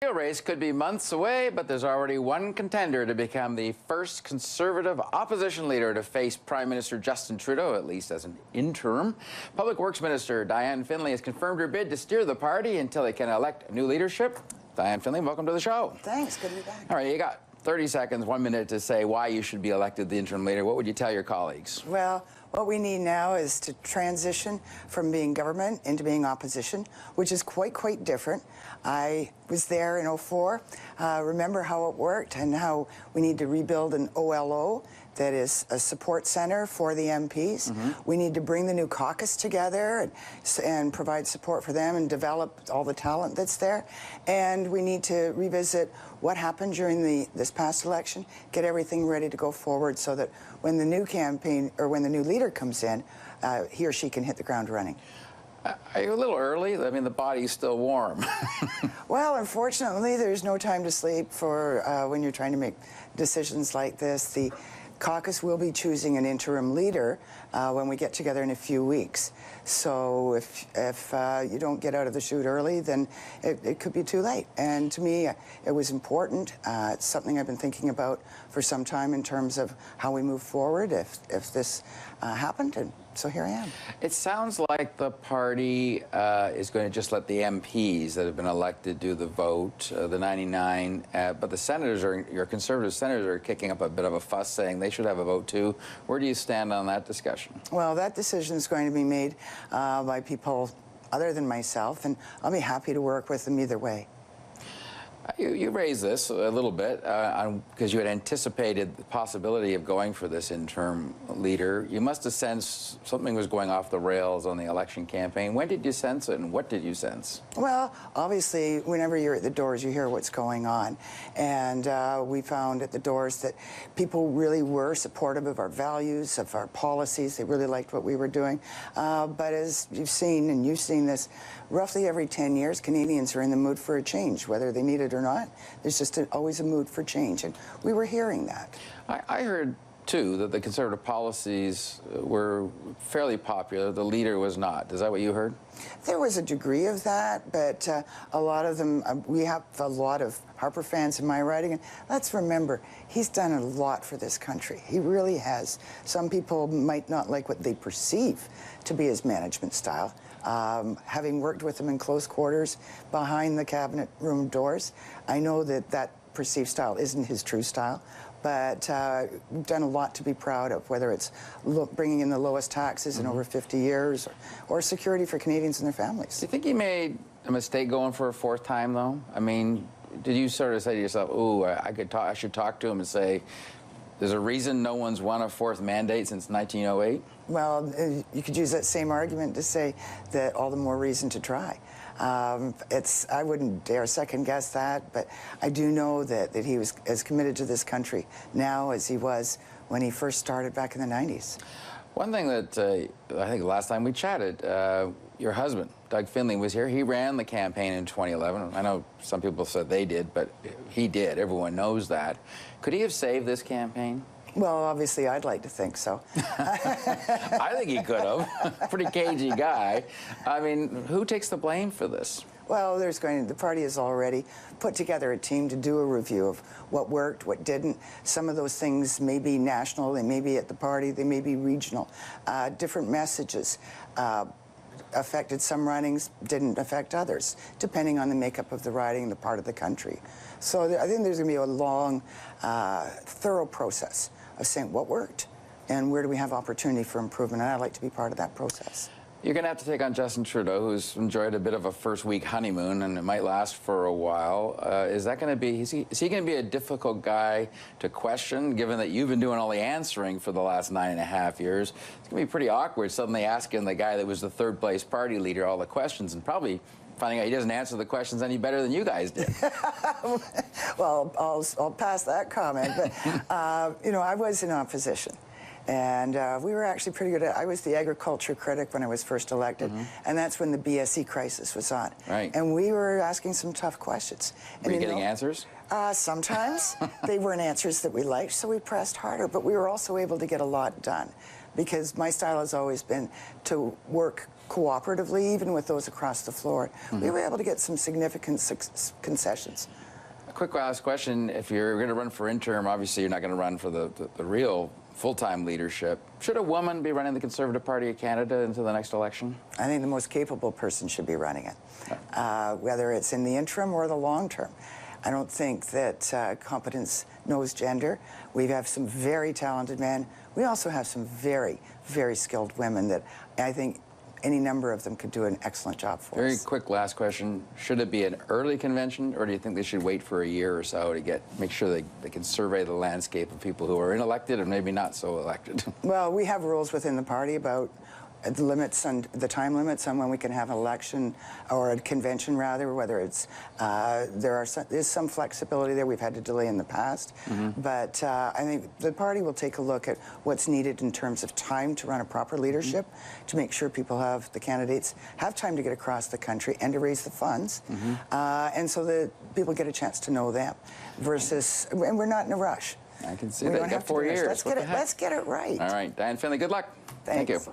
The race could be months away, but there's already one contender to become the first Conservative opposition leader to face Prime Minister Justin Trudeau, at least as an interim. Public Works Minister Diane Finley has confirmed her bid to steer the party until they can elect new leadership. Diane Finley, welcome to the show. Thanks, good to be back. All right, you got 30 seconds, 1 minute to say why you should be elected the interim leader. What would you tell your colleagues? Well, what we need now is to transition from being government into being opposition, which is quite different. I was there in '04, remember how it worked and how we need to rebuild an OLO that is a support center for the MPs. We need to bring the new caucus together and provide support for them and develop all the talent that's there. And we need to revisit what happened during this past election, get everything ready to go forward so that when the new campaign or when the new leader comes in, he or she can hit the ground running. Are you a little early? I mean, the body's still warm. Well, unfortunately, there's no time to sleep for when you're trying to make decisions like this. The caucus will be choosing an interim leader when we get together in a few weeks. So if you don't get out of the chute early, then it could be too late. And to me, it was important. It's something I've been thinking about for some time in terms of how we move forward if this happened. And so here I am. It sounds like the party is going to just let the MPs that have been elected do the vote, the 99, but the senators, your Conservative senators, are kicking up a bit of a fuss saying they should have a vote too. Where do you stand on that discussion? Well, that decision is going to be made by people other than myself, and I'll be happy to work with them either way. You raised this a little bit because you had anticipated the possibility of going for this interim leader. You must have sensed something was going off the rails on the election campaign. When did you sense it, and what did you sense? Well, obviously, whenever you're at the doors, you hear what's going on. And we found at the doors that people really were supportive of our values, of our policies. They really liked what we were doing. But as you've seen, and you've seen this, roughly every 10 years, Canadians are in the mood for a change, whether they need it or not. There's just always a mood for change, and we were hearing that. I heard, too, that the Conservative policies were fairly popular. The leader was not. Is that what you heard? There was a degree of that, but a lot of them, we have a lot of Harper fans in my riding, and let's remember, he's done a lot for this country. He really has. Some people might not like what they perceive to be his management style. Having worked with him in close quarters behind the cabinet room doors, I know that that perceived style isn't his true style, but we've done a lot to be proud of, whether it's bringing in the lowest taxes in over 50 years or security for Canadians and their families. Do you think he made a mistake going for a fourth time, though? I mean, did you sort of say to yourself, ooh, I should talk to him and say, there's a reason no one's won a fourth mandate since 1908? Well, you could use that same argument to say that all the more reason to try. I wouldn't dare second guess that, but I do know that he was as committed to this country now as he was when he first started back in the 90s. One thing that I think the last time we chatted, your husband, Doug Finley, was here. He ran the campaign in 2011. I know some people said they did, but he did. Everyone knows that. Could he have saved this campaign? Well, obviously, I'd like to think so. I think he could have. Pretty cagey guy. I mean, who takes the blame for this? Well, the party has already put together a team to do a review of what worked, what didn't. Some of those things may be national, they may be at the party, they may be regional. Different messages affected some ridings, didn't affect others, depending on the makeup of the riding, the part of the country. So I think there's going to be a long, thorough process of saying what worked and where do we have opportunity for improvement, and I'd like to be part of that process. You're going to have to take on Justin Trudeau, who's enjoyed a bit of a first-week honeymoon, and it might last for a while. Is that going to be, is he going to be a difficult guy to question, given that you've been doing all the answering for the last 9.5 years? It's going to be pretty awkward suddenly asking the guy that was the third-place party leader all the questions and probably finding out he doesn't answer the questions any better than you guys did. Well, I'll pass that comment, but, you know, I was in opposition. And we were actually pretty good at, I was the agriculture critic when I was first elected, and that's when the BSE crisis was on. Right. And we were asking some tough questions. Were you getting answers? Sometimes. They weren't answers that we liked, so we pressed harder, but we were also able to get a lot done, because my style has always been to work cooperatively, even with those across the floor. We were able to get some significant concessions. A quick last question. If you're going to run for interim, obviously you're not going to run for the real full-time leadership. Should a woman be running the Conservative Party of Canada into the next election? I think the most capable person should be running it, whether it's in the interim or the long term. I don't think that competence knows gender. We have some very talented men. We also have some very, very skilled women that I think any number of them could do an excellent job for us. Very quick last question. Should it be an early convention, or do you think they should wait for a year or so to make sure they can survey the landscape of people who are elected and maybe not so elected? Well, we have rules within the party about the limits and the time limits on when we can have an election or a convention, rather, whether it's there's some flexibility there. We've had to delay in the past, but I think the party will take a look at what's needed in terms of time to run a proper leadership, to make sure the candidates have time to get across the country and to raise the funds, and so that people get a chance to know them. Versus, and we're not in a rush. I can see we that. Don't You got have to 4 rush. years. Let's get it right. All right, Diane Finley, good luck. Thanks. Thank you.